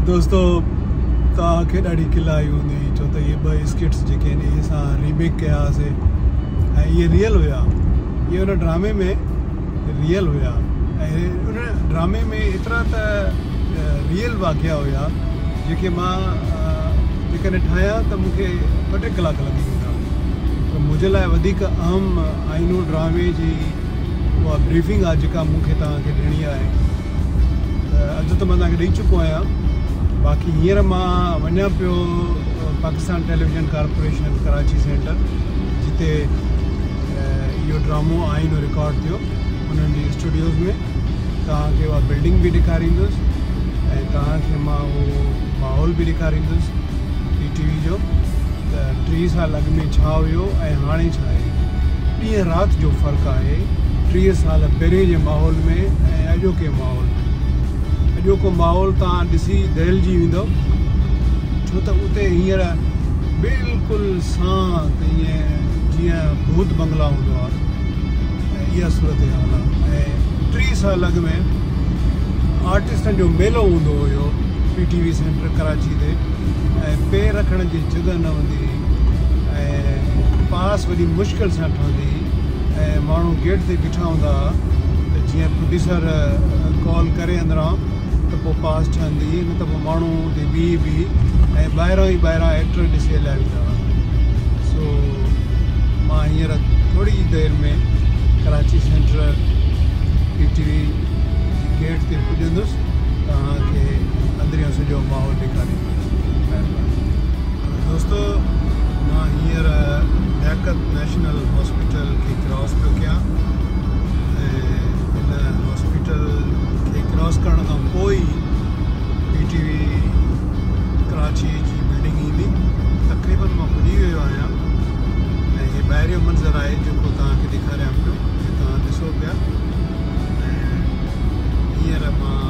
दोस्तों तव्हांखे ॾाढी खिल आई हूंदी छो त इहे ॿ स्किट्स जेके आहिनि इहे असां रीमेक कयासीं ऐं इहे रियल हुआ। इहे उन ड्रामे में रियल हुआ ऐं उन ड्रामे में एतिरा त रियल वाक़िया हुआ जेके मां जेकॾहिं ठाहियां त मूंखे 2-3 कलाक लॻी वेंदा। त मुंहिंजे लाइ वधीक अहम आईनो ड्रामे जी उहा ब्रीफिंग आहे जेका मूंखे तव्हांखे ॾियणी आहे। अॼु त मां तव्हांखे ॾेई चुको आहियां। बाक़ी हींअर मां वञा पियो Pakistan television corporation Karachi centre जिते इहो ड्रामो आईनो रिकॉर्ड थियो उन्हनि जी स्टूडियोज़ में। तव्हांखे उहा बिल्डिंग बि ॾेखारींदुसि ऐं तव्हांखे मां उहो माहौल बि ॾेखारींदुसि PTV जो त 30 साल अॻु में छा हुयो ऐं हाणे छा आहे। ॾींहुं राति जो फ़र्क़ु आहे 30 साल पहिरें जे माहौल में ऐं अॼोके माहौल में। अॼोको माहौल तव्हां ॾिसी दहिलजी वेंदो छो त उते हींअर बिल्कुलु शांति ईअं जीअं भूत बंगला हूंदो आहे ऐं इहा सूरत हाल आहे। ऐं 30 साल अॻु में आर्टिस्टनि जो मेलो हूंदो हुयो PTV सेंटर कराची ते ऐं पेर रखण जी जॻह न हूंदी ऐं पास वॾी मुश्किल सां ठहंदी ऐं माण्हू गेट ते बीठा हूंदा त जीअं प्रोड्यूसर कॉल करे अंदरां त पोइ पास ठहंदी न त पोइ माण्हू हुते बि ऐं ॿाहिरां एक्टर ॾिसी हलिया वेंदा। सो मां हींअर थोरी देरि में कराची सेंटर PTV गेट ते पुॼंदुसि तव्हांखे अंदरियों सॼो माहौल ॾेखारींदुसि। महिरबानी दोस्तों मां हींअर लियाकत नेशनल हॉस्पिटल खे क्रॉस पियो कयां ऐं हिन हॉस्पिटल खे क्रॉस करण खां पोइ PTV कराची जी बिल्डिंग ईंदी। तक़रीबन मां पुॼी वियो आहियां ऐं हीअ ॿाहिरियों मंज़र आहे जेको तव्हांखे ॾेखारियां पियो जे तव्हां ॾिसो पिया। हींअर मां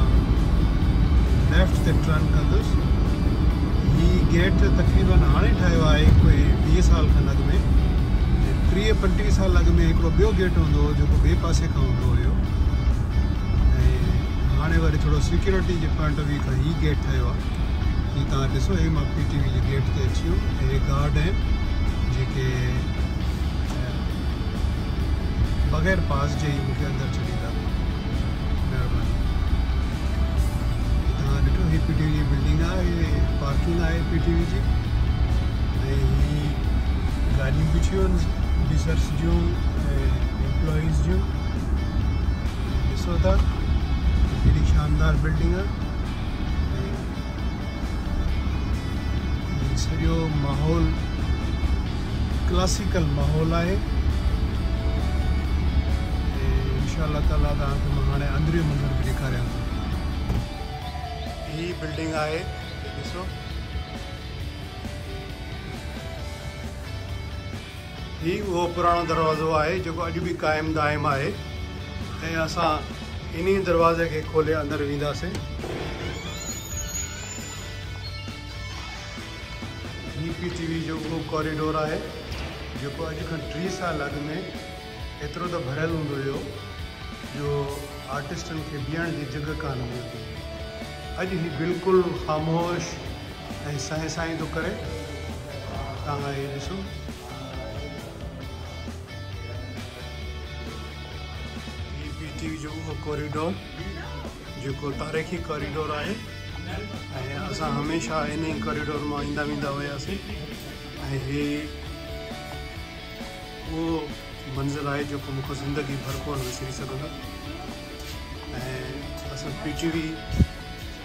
लेफ्ट ते टर्न कंदुसि। हीअ गेट तक़रीबन हाणे ठाहियो आहे कोई 20 साल खनि अॻु में। 30-35 साल अॻु में हिकिड़ो ॿियो गेट हूंदो हो जेको ॿिए पासे खां हूंदो हुयो ऐं हाणे वरी थोरो security J point of view खां हीअ गेट ठहियो आहे। हीअ तव्हां ॾिसो हे मां PTV जे गेट ते अची वियो। हे गार्ड आहिनि जेके बग़ैर पास जे ई मूंखे अंदरि छॾींदा। महिरबानी तव्हां ॾिठो हीअ PTV जी बिल्डिंग आहे पार्किंग आहे PTV जी ऐं हीअ गाॾियूं बीठियूं आहिनि ऑफिसर्स जूं ऐं एम्प्लॉइज़ जूं। ॾिसो था केॾी शानदार बिल्डिंग आहे ऐं सॼो माहौल क्लासिकल माहौल आहे। इंशाअल्लाह ताला तव्हांखे मां हाणे अंदरियों मंज़र बि ॾेखारियां थो। हीअ बिल्डिंग आहे ॾिसो हीअ उहो पुराणो दरवाज़ो आहे जेको अॼु बि क़ाइमु दाइमु आहे ऐं असां इन दरवाज़े खे खोले अंदरि वेंदासीं। हीअ PTV जो उहो कॉरिडोर आहे जेको अॼु खां 30 साल अॻु में एतिरो त भरियलु हूंदो हुयो जो आर्टिस्टनि खे बीहण जी जॻह कान हूंदी हुई। अॼु ही बिल्कुलु ख़ामोश ऐं साईं थो करे। तव्हां इहे ॾिसो हीअ PTV जो उहो कॉरिडोर जेको तारीख़ी कॉरिडोर आहे ऐं असां हमेशह इन ई कॉरिडोर मां ईंदा वेंदा हुआसीं ऐं हे उहो मंज़र आहे जेको मूंखे ज़िंदगी भर कोन विसरी सघंदो। ऐं असां PTV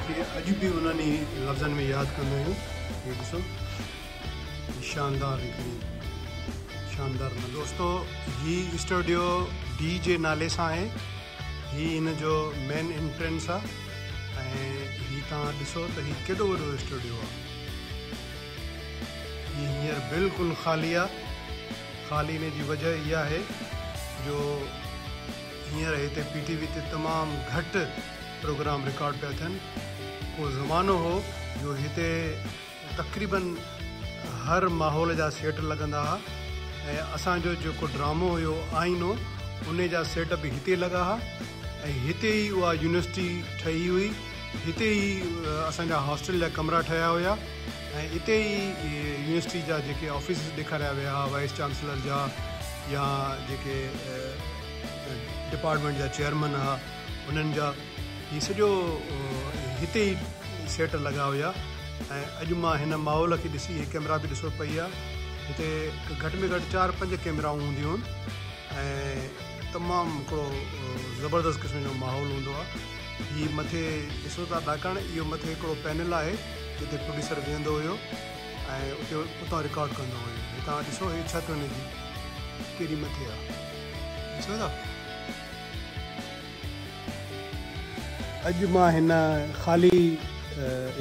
खे अॼु बि उन्हनि ई लफ़्ज़नि में यादि कंदा आहियूं। हीअ ॾिसो शानदार हिकिड़ी शानदार दोस्तों हीअ स्टूडियो D जे नाले सां आहे। हीअ हिन जो मेन एंट्रेंस आहे ऐं हीअ तव्हां ॾिसो त हीअ केॾो वॾो स्टूडियो आहे। हीअ हींअर बिल्कुलु ख़ाली आहे। ख़ाली जी वजह इहा आहे जो हींअर हिते PTV ते तमामु घटि प्रोग्राम रिकॉर्ड पिया थियनि। को ज़मानो हो जो हिते तक़रीबन हर माहौल जा सेट लॻंदा हुआ ऐं असांजो जेको ड्रामो हुयो आईनो उन जा सेट बि हिते लॻा हुआ ऐं हिते ई उहा यूनिवर्सिटी ठही हुई, हिते ई असांजा हॉस्टल जा कमरा ठहिया हुया ऐं हिते ई यूनिवर्सिटी जा जेके ऑफिस ॾेखारिया विया हुआ वाइस चांसलर जा या जेके डिपार्टमेंट जा चेयरमैन हुआ उन्हनि जा, हीउ सॼो हिते ई सेट लॻा हुया। ऐं अॼु मां हिन माहौल खे ॾिसी हीअ कैमरा बि ॾिसो पई आहे, हिते घटि में घटि 4-5 कैमराऊं हूंदियूं आहिनि ऐं तमामु हिकिड़ो ज़बरदस्त क़िस्म जो माहौल हूंदो आहे। हीअ मथे ॾिसो था ॾाकण, इहो मथे हिकिड़ो पैनल आहे जिते प्रोड्यूसर वेहंदो हुयो ऐं उतां रिकॉर्ड कंदो हुयो। हितां ॾिसो हीअ छत हुनजी केॾी मथे आहे, ॾिसो था। अॼु मां हिन ख़ाली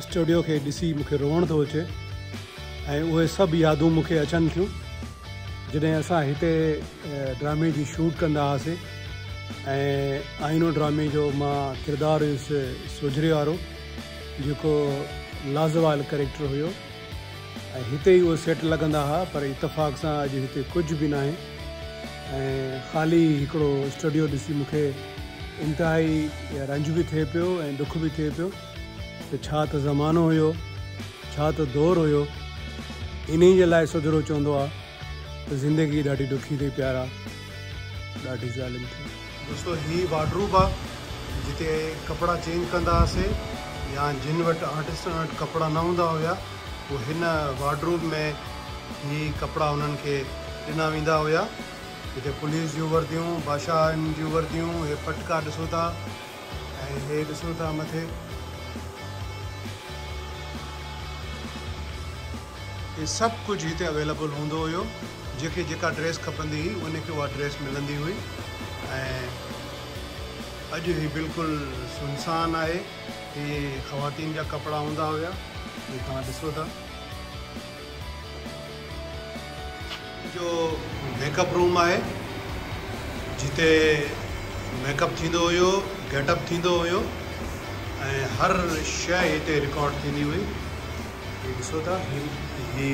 स्टूडियो खे ॾिसी मूंखे रोअण थो अचे ऐं उहे सभु यादूं मूंखे अचनि थियूं जॾहिं असां हिते ड्रामे जी शूट कंदा हुआसीं ऐं आईनो ड्रामे जो मां किरदारु हुयुसि सोजरे वारो, जेको लाज़वाल कैरेक्टर हुयो ऐं हिते ई उहो सेट लॻंदा हुआ, पर इतफ़ाक़ सां अॼु हिते कुझु बि न आहे ऐं ख़ाली हिकिड़ो स्टूडियो ॾिसी मूंखे इंतिहाई रंज बि थिए पियो ऐं दुख बि थिए पियो त छा त ज़मानो हुयो, छा त दौरु हुयो। इन जे लाइ सोजरो चवंदो आहे त ज़िंदगी ॾाढी ॾुखी थी प्यारा, ॾाढी ज़ालिम थी। दोस्तो हीअ वार्डरूब आहे जिते कपिड़ा चेंज कंदा हुआसीं या जिन वटि आर्टिस्टनि वटि कपिड़ा न हूंदा हुया पोइ हिन वार्डरूब में हीअ कपिड़ा उन्हनि खे ॾिना वेंदा हुया। हिते पुलिस जूं वर्दियूं, बादशाहनि जूं वर्दियूं, हे पटका ॾिसो था ऐं हे ॾिसो था मथे, हे सभु कुझु हिते अवेलेबल हूंदो हुयो। जंहिंखे जेका ड्रेस खपंदी हुई उनखे उहा ड्रेस मिलंदी हुई ऐं अॼु ही बिल्कुलु सुनसान आहे। हे ख़वातीन जा कपिड़ा हूंदा हुया, हे तव्हां ॾिसो था। जो मेकअप रूम आहे जिते मेकअप थींदो हुयो, गेटअप थींदो हुयो ऐं हर शइ हिते रिकॉर्ड थींदी हुई। हे ॾिसो था, ही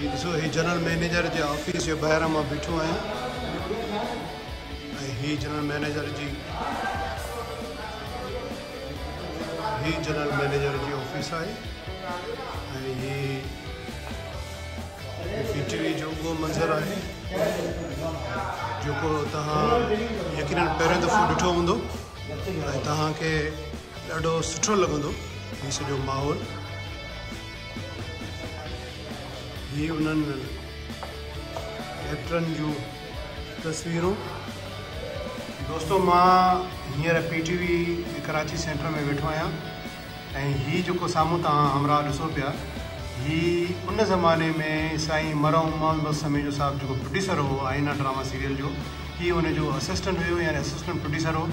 ॾिसो, ही जनरल मैनेजर जे ऑफिस जे ॿाहिरां मां बीठो आहियां ऐं ही जनरल मैनेजर जी ऑफिस आहे ऐं ही PTV जो उहो मंज़र आहे जेको तव्हां यकीनन पहिरियों दफ़ो ॾिठो हूंदो ऐं तव्हांखे ॾाढो सुठो लॻंदो हीउ सॼो माहौल। ही उन्हनि एक्टरनि जूं तस्वीरूं। दोस्तो मां हींअर PTV कराची सेंटर में वेठो आहियां ऐं हीउ जेको साम्हूं तव्हां हमरा ॾिसो पिया, हीउ उन ज़माने में साईं मरहूम मोहम्मद समीर साहिबु जेको प्रोड्यूसर हो आईना ड्रामा सीरियल जो, हीउ उनजो असिस्टेंट हुयो यानी असिस्टेंट प्रोड्यूसर हो,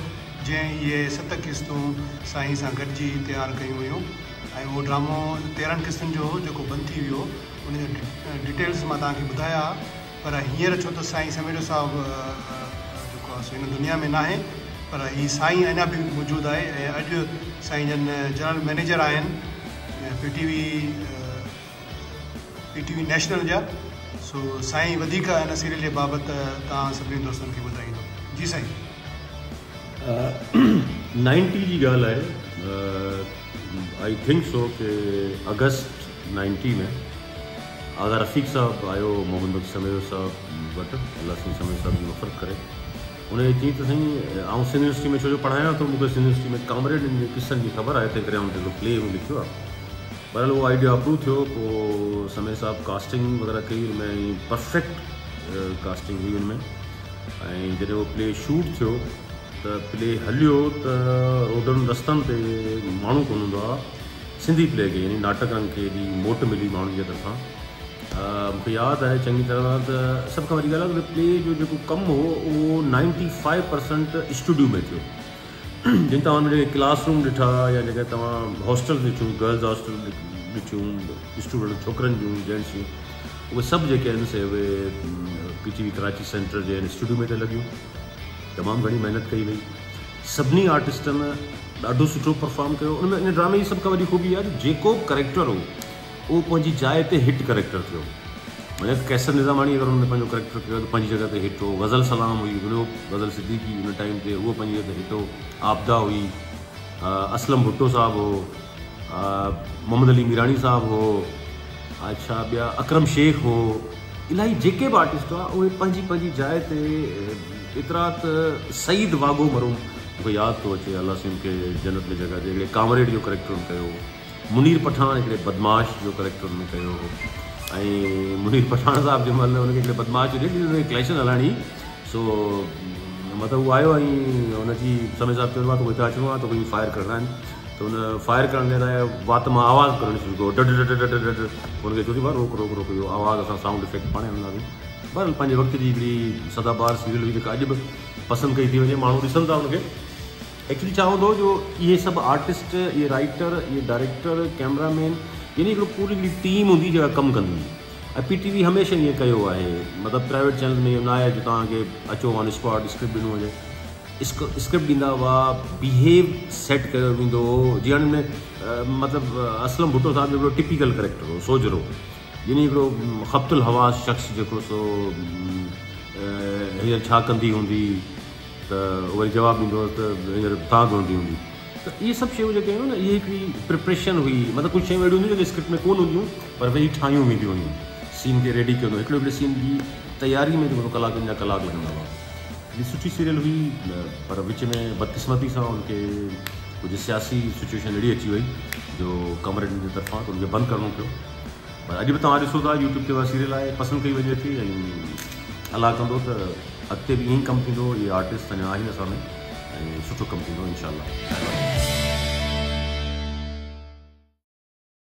जंहिं इहे 7 क़िस्तूं साईं सां गॾिजी तयारु कयूं हुयूं ऐं उहो ड्रामो 13 क़िस्तुनि जो हो जेको बंदि थी वियो। उनजो डिटेल्स मां तव्हांखे बुधाया, पर हींअर छो त साईं समीर साहिबु जेको आहे हिन दुनिया में न आहे, पर हीउ साईं अञा बि मौजूदु आहे ऐं अॼु साईं जन जनरल मैनेजर आहिनि PTV नेशनल जा। सो साईं वधीक हिन सीरियल जे बाबति तव्हां सभिनी दोस्तनि खे ॿुधाईंदो। जी साईं। 90 जी ॻाल्हि आहे, आई थिंक सो कि अगस्त 90 में आगा रफ़ीक साहब आयो मोहम्मद समीर साहब वटि, अल्लाह सिंह समीर साहब जी मफ़रत करे। उन्हें चई त साईं आउं सिंध यूनिवर्सिटी में छो जो पढ़ायां थो, मूंखे सिंध यूनिवर्सिटी में कामरेड जे किस्सनि जी ख़बर आहे, तंहिं करे आउं हिकिड़ो प्ले लिखियो आहे। बहरहाल उहो आइडिया अप्रूव थियो, पोइ समीर साहब कास्टिंग वग़ैरह कई, हुनमें परफेक्ट कास्टिंग हुई हुनमें। ऐं जॾहिं उहो प्ले शूट थियो त प्ले हलियो त रोडनि रस्तनि ते माण्हू कोन हूंदो आहे सिंधी प्ले खे, यानी नाटकनि खे एॾी मोट मिली माण्हुनि जे तरफ़ां। मूंखे यादि आहे चङी तरह त सभ खां वॾी ॻाल्हि आहे त प्ले जो जेको कमु हो उहो 95% स्टूडियो में थियो। जिन तव्हां जेके क्लासरूम ॾिठा या जेके तव्हां हॉस्टल ॾिठियूं, गर्ल्स हॉस्टल ॾिठियूं, स्टूडेंट छोकिरनि जूं जेंट्स जूं, उहे सभु जेके आहिनि से उहे PTV कराची सेंटर जे स्टूडियो में त लॻियूं। तमामु घणी महिनत कई वई, सभिनी आर्टिस्टनि ॾाढो सुठो परफॉर्म कयो। उनमें इन ड्रामे जी सभ खां वॾी ख़ूबी आहे कि जेको करेक्टर हो उहो पंहिंजी जाइ ते हिट करेक्टर थियो। मलिक कैसर निज़ामानी अगर उन्होंने पंहिंजो करेक्टर कयो त पंहिंजी जॻह ते हिट हो। गज़ल सलाम हुई, विनोद गज़ल सिद्दीकी उन टाइम ते उहो पंहिंजी जॻह ते हिट हो। आपदा हुई, असलम भुट्टो साहब हो, मोहम्मद अली मीरानी साहब हो, अच्छा ॿिया अकरम शेख हो। इलाही जेके बि आर्टिस्ट हुआ उहे पंहिंजी पंहिंजी जाइ ते एतिरा त सईद वागो मरूम मूंखे यादि थो अचे, अल्लाह सिंह खे जन्नत में जॻह ॾे, हिकिड़े कामरेड जो करेक्टर हुन कयो। मुनीर पठान हिकिड़े बदमाश जो करेक्टर हुन कयो। ऐं मुनीर पठान साहब जंहिं महिल हुनखे हिकिड़े बदमाश जो ॾिठी क्लैशन हलाइणी, सो मतिलबु उहो आयो ऐं हुनजी समय साहब चयो आहे त हिते अचिणो आहे त कोई फायर करणा आहिनि, त हुन फायर करण जे लाइ वात मां आवाज़ु करणु शुरू कयो, डड डड डड डड। हुनखे चयो भाउ रोक रोक रोक, इहो आवाज़ु असां साउंड इफेक्ट पाणे हणंदासीं। पर पंहिंजे वक़्त जी हिकिड़ी सदाबार सीरियल हुई जेका अॼु बि पसंदि कई थी वञे, माण्हू ॾिसनि था हुनखे। एक्चुअली छा हूंदो जो इहे सभु आर्टिस्ट, इहे राइटर, इहे डायरेक्टर, कैमरामैन, यानी हिकिड़ो पूरी हिकिड़ी टीम हूंदी जेका कमु कंदी हुई। ऐं PTV हमेशह ईअं कयो आहे, मतिलबु प्राइवेट चैनल में इहो न आहे जो तव्हांखे अचो ऑन स्पॉट स्क्रिप्ट ॾिनो हुजे। स्क्रिप्ट ॾींदा हुआ, बिहेव सेट कयो वेंदो हो। जीअं में मतिलबु असलम भुट्टो साहब जो हिकिड़ो टिपिकल करेक्टर हो, सोजरो, यानी हिकिड़ो ख़ब्तुल हवास शख़्स जेको सो हींअर छा कंदी हूंदी त वरी जवाबु ॾींदो त हींअर तव्हां कंदी हूंदी। त इहे सभु शयूं जेके आहिनि न, इहे हिकिड़ी प्रिपरेशन हुई। मतिलबु कुझु शयूं अहिड़ियूं हूंदियूं जेके स्क्रिप्ट में कोन हूंदियूं पर वेही ठाहियूं वेंदियूं हुयूं। सीन खे रेडी कयो, हिकिड़े हिकिड़े सीन जी तयारी में जेको कलाकनि जा कलाक लॻंदा हुआ। हीअ सुठी सीरियल हुई, पर विच में बदकिस्मती सां उनखे कुझु सियासी सिचुएशन अहिड़ी अची वई जो कमरेडनि जे तरफ़ां, त उनखे बंदि करिणो पियो। पर अॼु बि तव्हां ॾिसो था यूट्यूब ते उहा सीरियल आहे, पसंदि कई वञे थी ऐं अलाह कंदो त अॻिते बि ईअं ई कमु थींदो। इहे आर्टिस्ट अञा आहिनि असां में ऐं सुठो कमु थींदो इनशाअल्लाह।